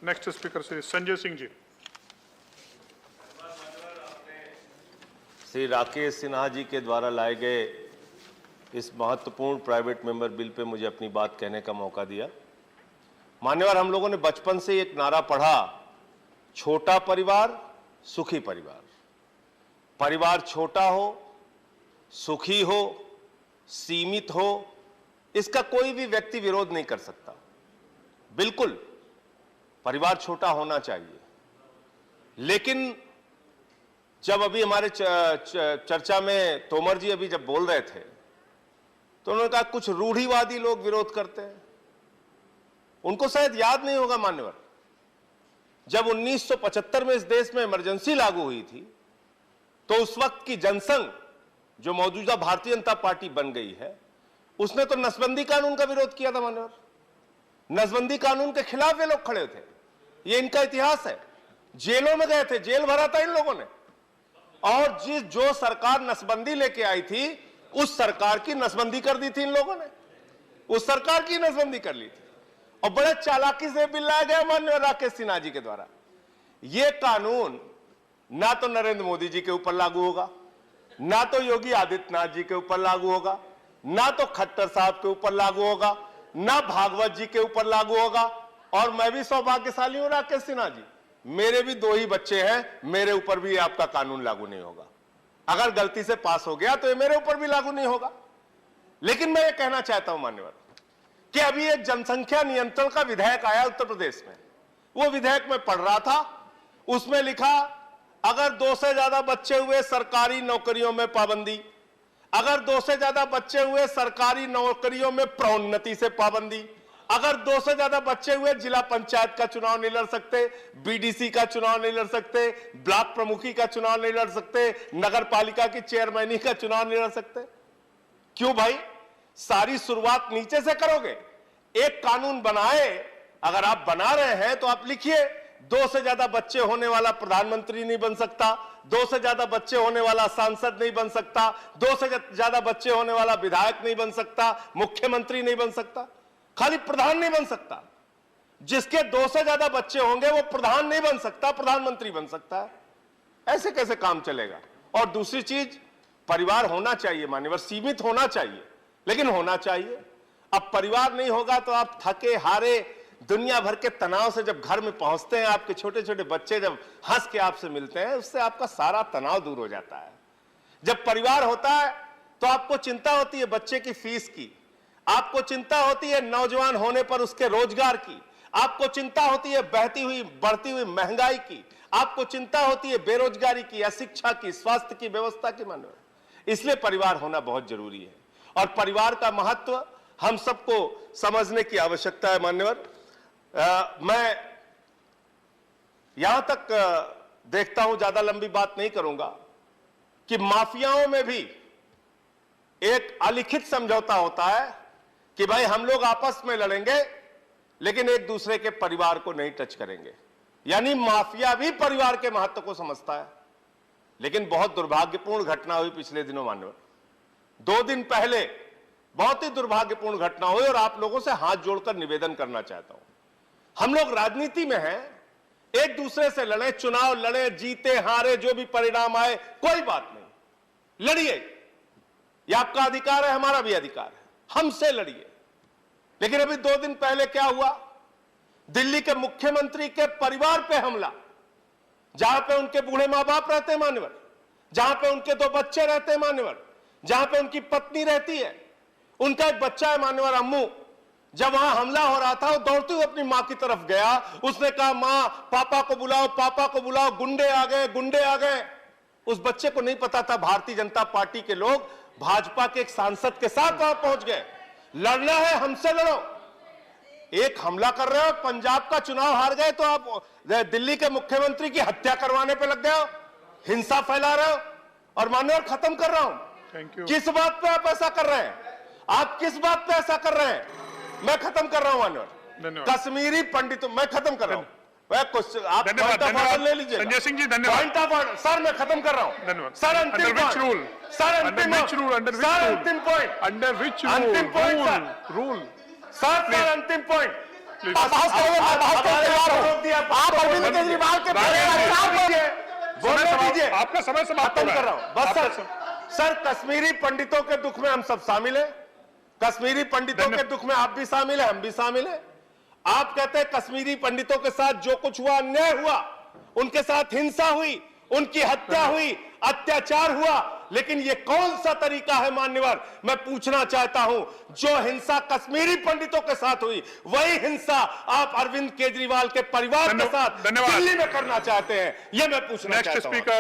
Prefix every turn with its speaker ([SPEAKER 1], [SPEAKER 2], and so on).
[SPEAKER 1] Next speaker Shri Sanjay Singh ji.
[SPEAKER 2] Shri Rakesh Sinha ji के द्वारा लाए गए इस महत्वपूर्ण प्राइवेट मेंबर बिल पे मुझे अपनी बात कहने का मौका दिया। मान्यवर, हम लोगों ने बचपन से एक नारा पढ़ा, छोटा परिवार सुखी परिवार। परिवार छोटा हो, सुखी हो, सीमित हो, इसका कोई भी व्यक्ति विरोध नहीं कर सकता। बिल्कुल परिवार छोटा होना चाहिए, लेकिन जब अभी हमारे चर्चा में तोमर जी अभी जब बोल रहे थे तो उन्होंने कहा कुछ रूढ़िवादी लोग विरोध करते हैं। उनको शायद याद नहीं होगा मान्यवर, जब 1975 में इस देश में इमरजेंसी लागू हुई थी तो उस वक्त की जनसंघ, जो मौजूदा भारतीय जनता पार्टी बन गई है, उसने तो नसबंदी कानून का विरोध किया था मान्यवर। नसबंदी कानून के खिलाफ ये लोग खड़े थे, ये इनका इतिहास है। जेलों में गए थे, जेल भरा था इन लोगों ने। और जो सरकार नसबंदी लेके आई थी उस सरकार की नसबंदी कर दी थी इन लोगों ने, उस सरकार की नसबंदी कर ली थी। और बड़े चालाकी से बिल लाया गया माननीय राकेश सिन्हा जी के द्वारा। यह कानून ना तो नरेंद्र मोदी जी के ऊपर लागू होगा, ना तो योगी आदित्यनाथ जी के ऊपर लागू होगा, ना तो खट्टर साहब के ऊपर लागू होगा, ना भागवत जी के ऊपर लागू होगा। और मैं भी सौभाग्यशाली हूं राकेश सिन्हा जी, मेरे भी 2 ही बच्चे हैं, मेरे ऊपर भी आपका कानून लागू नहीं होगा। अगर गलती से पास हो गया तो ये मेरे ऊपर भी लागू नहीं होगा। लेकिन मैं ये कहना चाहता हूं मान्यवर कि अभी एक जनसंख्या नियंत्रण का विधेयक आया उत्तर प्रदेश में। वो विधेयक में पढ़ रहा था, उसमें लिखा अगर 2 से ज्यादा बच्चे हुए सरकारी नौकरियों में पाबंदी, अगर 2 से ज्यादा बच्चे हुए सरकारी नौकरियों में प्रोन्नति से पाबंदी, अगर 2 से ज्यादा बच्चे हुए जिला पंचायत का चुनाव नहीं लड़ सकते, बीडीसी का चुनाव नहीं लड़ सकते, ब्लॉक प्रमुखी का चुनाव नहीं लड़ सकते, नगर पालिका की चेयरमैनी का चुनाव नहीं लड़ सकते। क्यों भाई, सारी शुरुआत नीचे से करोगे। एक कानून बनाए, अगर आप बना रहे हैं तो आप लिखिए 2 से ज्यादा बच्चे होने वाला प्रधानमंत्री नहीं बन सकता, 2 से ज्यादा बच्चे होने वाला सांसद नहीं बन सकता, 2 से ज्यादा बच्चे होने वाला विधायक नहीं बन सकता, मुख्यमंत्री नहीं बन सकता, खाली प्रधान नहीं बन सकता। जिसके 2 से ज्यादा बच्चे होंगे वो प्रधान नहीं बन सकता, प्रधानमंत्री बन सकता है। ऐसे कैसे काम चलेगा। और दूसरी चीज, परिवार होना चाहिए मान्यवर, सीमित होना चाहिए, लेकिन होना चाहिए। अब परिवार नहीं होगा तो आप थके हारे दुनिया भर के तनाव से जब घर में पहुंचते हैं, आपके छोटे छोटे बच्चे जब हंस के आपसे मिलते हैं, उससे आपका सारा तनाव दूर हो जाता है। जब परिवार होता है तो आपको चिंता होती है बच्चे की फीस की, आपको चिंता होती है नौजवान होने पर उसके रोजगार की, आपको चिंता होती है बहती हुई बढ़ती हुई महंगाई की, आपको चिंता होती है बेरोजगारी की, अशिक्षा की, स्वास्थ्य की व्यवस्था की मान्यवर। इसलिए परिवार होना बहुत जरूरी है और परिवार का महत्व हम सबको समझने की आवश्यकता है मान्यवर। मैं यहां तक देखता हूं, ज्यादा लंबी बात नहीं करूंगा, कि माफियाओं में भी एक अलिखित समझौता होता है कि भाई हम लोग आपस में लड़ेंगे लेकिन एक दूसरे के परिवार को नहीं टच करेंगे। यानी माफिया भी परिवार के महत्व को समझता है। लेकिन बहुत दुर्भाग्यपूर्ण घटना हुई पिछले दिनों मान्यवर। 2 दिन पहले बहुत ही दुर्भाग्यपूर्ण घटना हुई और आप लोगों से हाथ जोड़कर निवेदन करना चाहता हूं। हम लोग राजनीति में हैं, एक दूसरे से लड़े, चुनाव लड़े, जीते हारे, जो भी परिणाम आए कोई बात नहीं, लड़िए, यह आपका अधिकार है, हमारा भी अधिकार है, हमसे लड़िए। लेकिन अभी 2 दिन पहले क्या हुआ, दिल्ली के मुख्यमंत्री के परिवार पे हमला, जहां पे उनके बूढ़े मां बाप रहते हैं मान्यवर, जहां पे उनके 2 बच्चे रहते हैं मान्यवर, जहां पे उनकी पत्नी रहती है, उनका एक बच्चा है मान्यवर अम्मू। जब वहां हमला हो रहा था वो दौड़ते हुए अपनी मां की तरफ गया, उसने कहा मां पापा को बुलाओ, पापा को बुलाओ, गुंडे आ गए, गुंडे आ गए। उस बच्चे को नहीं पता था भारतीय जनता पार्टी के लोग भाजपा के एक सांसद के साथ वहां पहुंच गए। लड़ना है हमसे लड़ो। एक हमला कर रहे हो, पंजाब का चुनाव हार गए तो आप दिल्ली के मुख्यमंत्री की हत्या करवाने पे लग गए हो, हिंसा फैला रहे हो। और मान्यवर खत्म कर रहा हूं, किस बात पे आप ऐसा कर रहे हैं, आप किस बात पे ऐसा कर रहे हैं, मैं खत्म कर रहा हूं मान्यवर। कश्मीरी पंडितों, मैं खत्म कर रहा हूं। आप पॉइंट ऑफ ऑर्डर ले लीजिए।
[SPEAKER 1] संजय सिंह जी धन्यवाद।
[SPEAKER 2] पॉइंट ऑफ ऑर्डर सर, मैं खत्म कर रहा हूं।
[SPEAKER 1] धन्यवाद
[SPEAKER 2] सर। अंतिम
[SPEAKER 1] रूल
[SPEAKER 2] सर, अंतिम
[SPEAKER 1] रूल
[SPEAKER 2] अंतिम पॉइंट
[SPEAKER 1] अंडर विच
[SPEAKER 2] अंतिम पॉइंट
[SPEAKER 1] रूल
[SPEAKER 2] सर, अंतिम पॉइंट। रोक दिया
[SPEAKER 3] अरविंद केजरीवाल के
[SPEAKER 2] बोलने दीजिए।
[SPEAKER 1] आपका समय समाप्त हो
[SPEAKER 2] खत्म
[SPEAKER 1] रहा
[SPEAKER 2] कर रहा
[SPEAKER 1] है।
[SPEAKER 2] हूं बस
[SPEAKER 1] आपका
[SPEAKER 2] सर कश्मीरी पंडितों के दुख में हम सब शामिल हैं। कश्मीरी पंडितों के दुख में आप भी शामिल हैं, हम भी शामिल हैं। आप कहते हैं कश्मीरी पंडितों के साथ जो कुछ हुआ, अन्याय हुआ, उनके साथ हिंसा हुई, उनकी हत्या हुई, अत्याचार हुआ, लेकिन ये कौन सा तरीका है मान्यवर? मैं पूछना चाहता हूं, जो हिंसा कश्मीरी पंडितों के साथ हुई, वही हिंसा आप अरविंद केजरीवाल के परिवार के साथ
[SPEAKER 1] धन्यवाद।
[SPEAKER 2] दिल्ली में करना चाहते हैं, ये मैं पूछना
[SPEAKER 1] नेक्स्ट
[SPEAKER 2] चाहता हूं।
[SPEAKER 1] स्पीकर